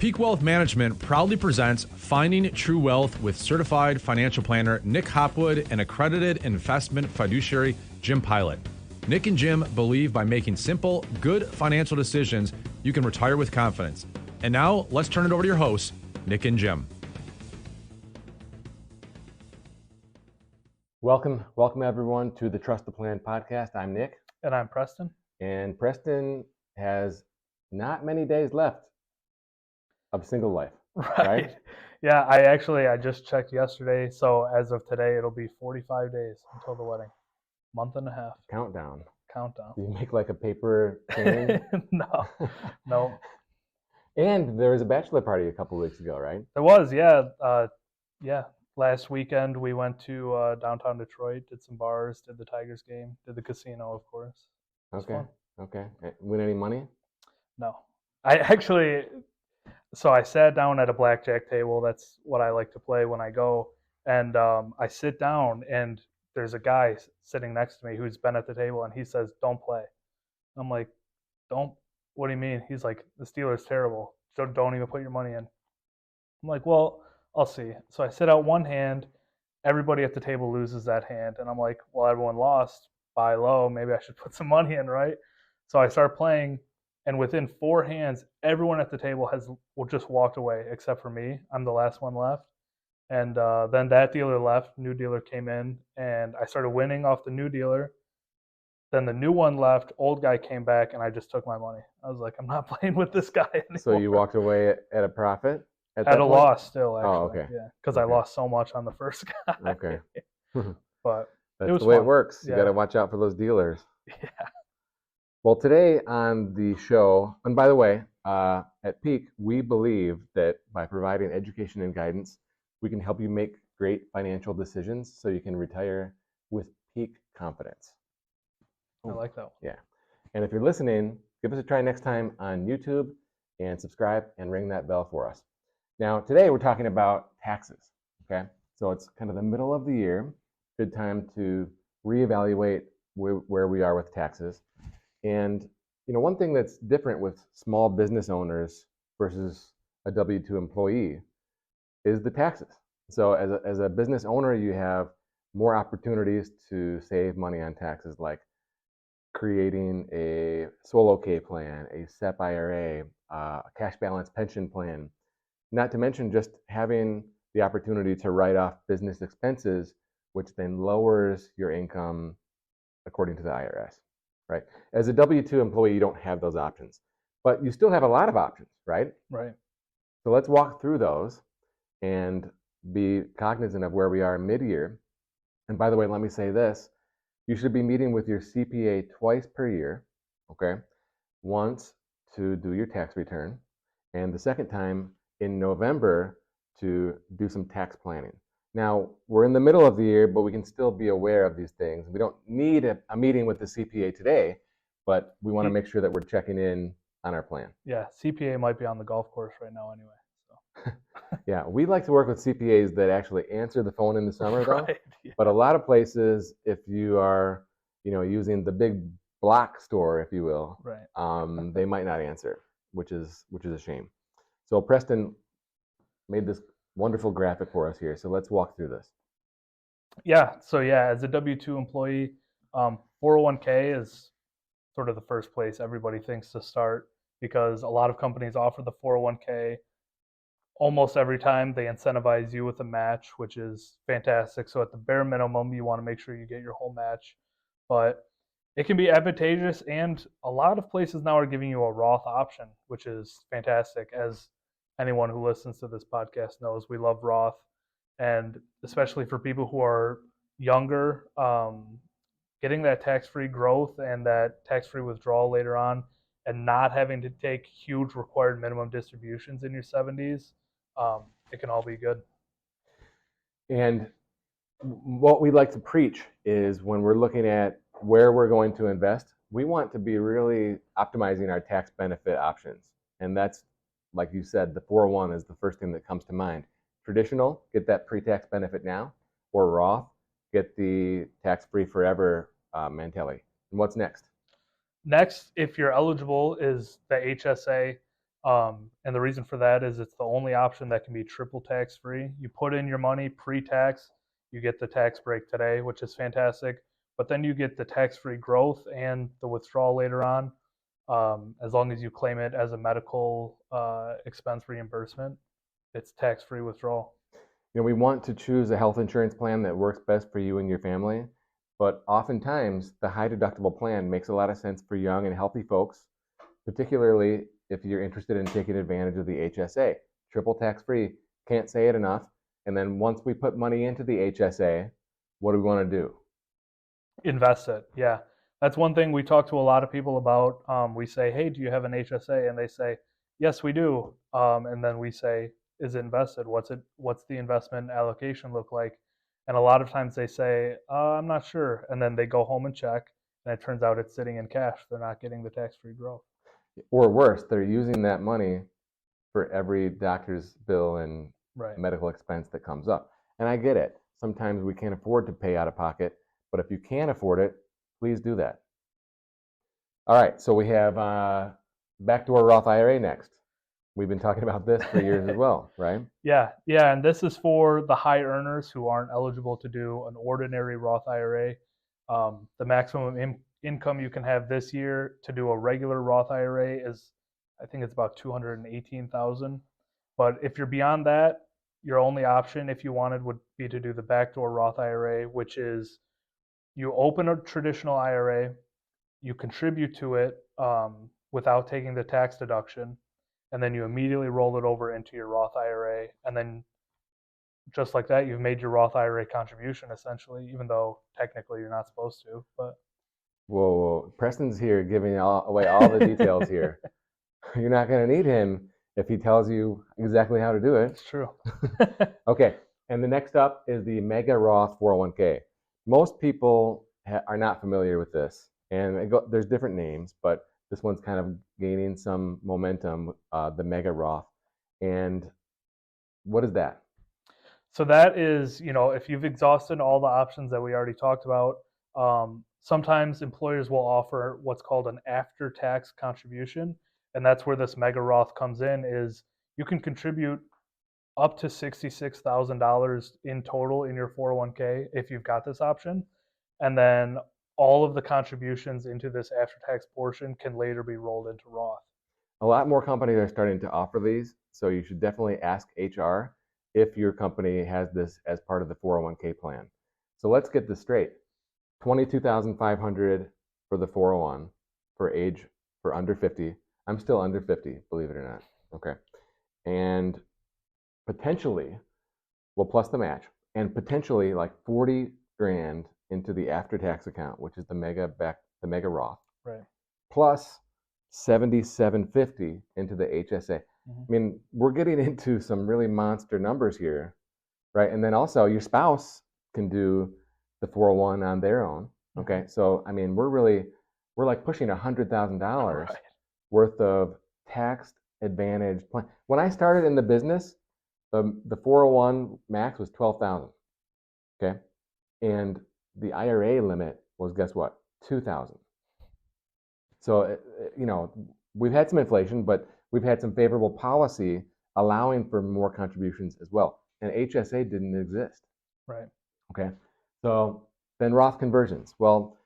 Peak Wealth Management proudly presents Finding True Wealth with certified financial planner Nick Hopwood and accredited investment fiduciary Jim Pilot. Nick and Jim believe by making simple, good financial decisions, you can retire with confidence. And now let's turn it over to your hosts, Nick and Jim. Welcome everyone to the Trust the Plan podcast. I'm Nick. And I'm Preston. And Preston has not many days left of single life, right? Yeah, I just checked yesterday. So as of today, it'll be 45 days until the wedding. Month and a half. Countdown. Do you make like a paper chain? No. And there was a bachelor party a couple weeks ago, right? There was, yeah. Last weekend we went to downtown Detroit, did some bars, did the Tigers game, did the casino, of course. Okay. Win any money? No. So I sat down at a blackjack table. That's what I like to play when I go. And I sit down, and there's a guy sitting next to me who's been at the table, and he says, "Don't play." I'm like, "Don't? What do you mean?" He's like, "The Steelers terrible. Don't even put your money in." I'm like, "Well, I'll see." So I sit out one hand. Everybody at the table loses that hand. And I'm like, well, everyone lost. Buy low. Maybe I should put some money in, right? So I start playing. And within 4 hands, everyone at the table just walked away except for me. I'm the last one left. And then that dealer left. New dealer came in. And I started winning off the new dealer. Then the new one left. Old guy came back. And I just took my money. I was like, I'm not playing with this guy anymore. So you walked away at a profit? At a loss still, actually. Oh, okay. Yeah, because I lost so much on the first guy. Okay. But that's it was the way fun. It works. Yeah. You got to watch out for those dealers. Yeah. Well, today on the show, and by the way, at Peak, we believe that by providing education and guidance, we can help you make great financial decisions so you can retire with peak confidence. I like that one. Yeah. And if you're listening, give us a try next time on YouTube and subscribe and ring that bell for us. Now, today we're talking about taxes, okay? So it's kind of the middle of the year, good time to reevaluate where we are with taxes. And, one thing that's different with small business owners versus a W-2 employee is the taxes. So as a business owner, you have more opportunities to save money on taxes, like creating a solo K plan, a SEP IRA, a cash balance pension plan, not to mention just having the opportunity to write off business expenses, which then lowers your income according to the IRS, right? As a W-2 employee, you don't have those options, but you still have a lot of options, right? Right. So let's walk through those and be cognizant of where we are mid-year. And by the way, let me say this. You should be meeting with your CPA twice per year, okay? Once to do your tax return, and the second time in November to do some tax planning. Now, we're in the middle of the year, but we can still be aware of these things. We don't need a meeting with the CPA today, but we want to make sure that we're checking in on our plan. Yeah, CPA might be on the golf course right now anyway. So. Yeah, we like to work with CPAs that actually answer the phone in the summer, though. Right, yeah. But a lot of places, if you are, using the big block store, if you will, right. They might not answer, which is a shame. So Preston made this wonderful graphic for us here. So let's walk through this. Yeah. So as a W-2 employee, 401k is sort of the first place everybody thinks to start because a lot of companies offer the 401k. Almost every time they incentivize you with a match, which is fantastic. So at the bare minimum, you want to make sure you get your whole match. But it can be advantageous, and a lot of places now are giving you a Roth option, which is fantastic. As anyone who listens to this podcast knows, we love Roth, and especially for people who are younger, getting that tax-free growth and that tax-free withdrawal later on, and not having to take huge required minimum distributions in your 70s, it can all be good. And what we like to preach is when we're looking at where we're going to invest, we want to be really optimizing our tax benefit options. And that's, like you said, the 401 is the first thing that comes to mind. Traditional, get that pre-tax benefit now, or Roth, get the tax-free forever mentality. And what's next? Next, if you're eligible, is the HSA. And the reason for that is it's the only option that can be triple tax free. You put in your money pre-tax, you get the tax break today, which is fantastic. But then you get the tax-free growth and the withdrawal later on, as long as you claim it as a medical expense reimbursement. It's tax-free withdrawal. You know, we want to choose a health insurance plan that works best for you and your family, but oftentimes the high deductible plan makes a lot of sense for young and healthy folks, particularly if you're interested in taking advantage of the HSA. Triple tax-free, can't say it enough. And then once we put money into the HSA, what do we want to do? Invest it. Yeah. That's one thing we talk to a lot of people about. We say, hey, do you have an HSA? And they say, yes, we do. And then we say, is it invested? What's the investment allocation look like? And a lot of times they say, I'm not sure. And then they go home and check, and it turns out it's sitting in cash. They're not getting the tax-free growth. Or worse, they're using that money for every doctor's bill and Right. medical expense that comes up. And I get it. Sometimes we can't afford to pay out of pocket, but if you can afford it, please do that. All right, so we have backdoor Roth IRA next. We've been talking about this for years as well, right? Yeah, and this is for the high earners who aren't eligible to do an ordinary Roth IRA. The maximum income you can have this year to do a regular Roth IRA is, I think it's about $218,000. But if you're beyond that, your only option, if you wanted, would be to do the backdoor Roth IRA, which is you open a traditional IRA, you contribute to it without taking the tax deduction, and then you immediately roll it over into your Roth IRA, and then just like that, you've made your Roth IRA contribution essentially, even though technically you're not supposed to. But Whoa. Preston's here giving away all the details here. You're not going to need him if he tells you exactly how to do it. it's true. Okay, and the next up is the Mega Roth 401k. Most people are not familiar with this, and there's different names, but this one's kind of gaining some momentum, the Mega Roth. And what is that? So that is, if you've exhausted all the options that we already talked about, sometimes employers will offer what's called an after-tax contribution, and that's where this Mega Roth comes in. Is you can contribute up to $66,000 in total in your 401k if you've got this option, and then all of the contributions into this after-tax portion can later be rolled into Roth. A lot more companies are starting to offer these, so you should definitely ask HR if your company has this as part of the 401k plan. So let's get this straight. $22,500 for the 401 for under 50. I'm still under 50, believe it or not. Okay. And potentially, well, plus the match, and potentially like 40 grand into the after-tax account, which is the Mega Roth. Right. Plus 7750 into the HSA. Mm-hmm. I mean, we're getting into some really monster numbers here, right? And then also your spouse can do the 401 on their own. Okay. Mm-hmm. So, I mean, we're like pushing $100,000 worth of tax advantage plan. When I started in the business, the 401 max was 12,000. Okay. And the IRA limit was, guess what? 2,000. So, we've had some inflation, but we've had some favorable policy allowing for more contributions as well. And HSA didn't exist. Right. Okay. So then Roth conversions. Well,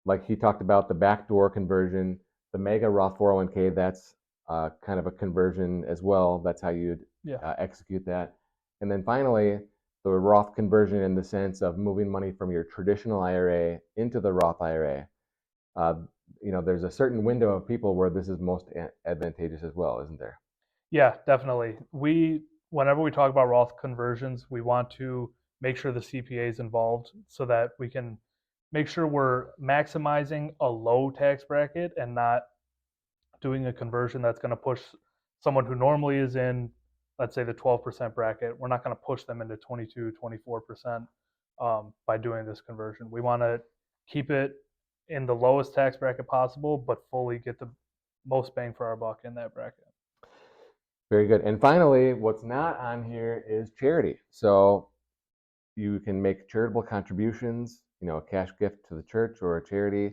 like he talked about the backdoor conversion, the Mega Roth 401k, that's kind of a conversion as well. That's how you'd execute that. And then finally, the Roth conversion in the sense of moving money from your traditional IRA into the Roth IRA. There's a certain window of people where this is most advantageous as well, isn't there? Yeah, definitely. Whenever we talk about Roth conversions, we want to make sure the CPA is involved so that we can make sure we're maximizing a low tax bracket and not doing a conversion that's going to push someone who normally is in, let's say, the 12% bracket. We're not going to push them into 22, 24% by doing this conversion. We want to keep it in the lowest tax bracket possible, but fully get the most bang for our buck in that bracket. Very good. And finally, what's not on here is charity. So you can make charitable contributions, a cash gift to the church or a charity,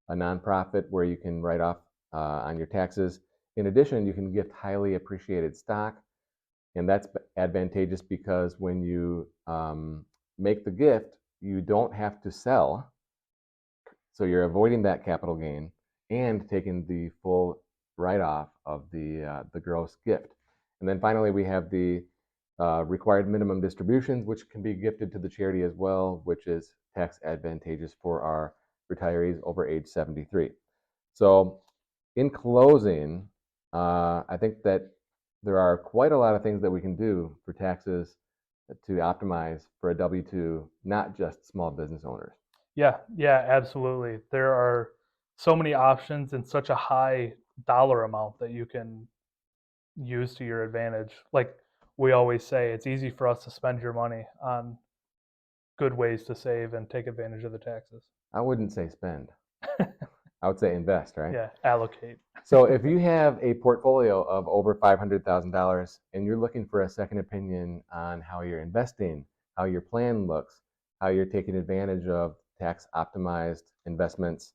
a nonprofit where you can write off on your taxes. In addition, you can gift highly appreciated stock, and that's advantageous because when you make the gift, you don't have to sell, so you're avoiding that capital gain and taking the full write-off of the gross gift. And then finally, we have the required minimum distributions, which can be gifted to the charity as well, which is tax advantageous for our retirees over age 73. So in closing, I think that there are quite a lot of things that we can do for taxes to optimize for a W-2, not just small business owners. Yeah, absolutely. There are so many options and such a high dollar amount that you can use to your advantage. Like we always say, it's easy for us to spend your money on good ways to save and take advantage of the taxes. I wouldn't say spend. I would say invest, right? Yeah, allocate. So if you have a portfolio of over $500,000 and you're looking for a second opinion on how you're investing, how your plan looks, how you're taking advantage of tax optimized investments,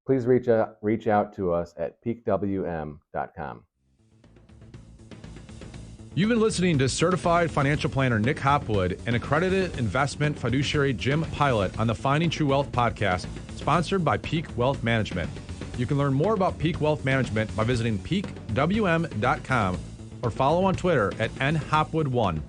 please reach out to us at peakwm.com. You've been listening to Certified Financial Planner Nick Hopwood and accredited investment fiduciary Jim Pilot on the Finding True Wealth podcast, sponsored by Peak Wealth Management. You can learn more about Peak Wealth Management by visiting peakwm.com or follow on Twitter at nhopwood1.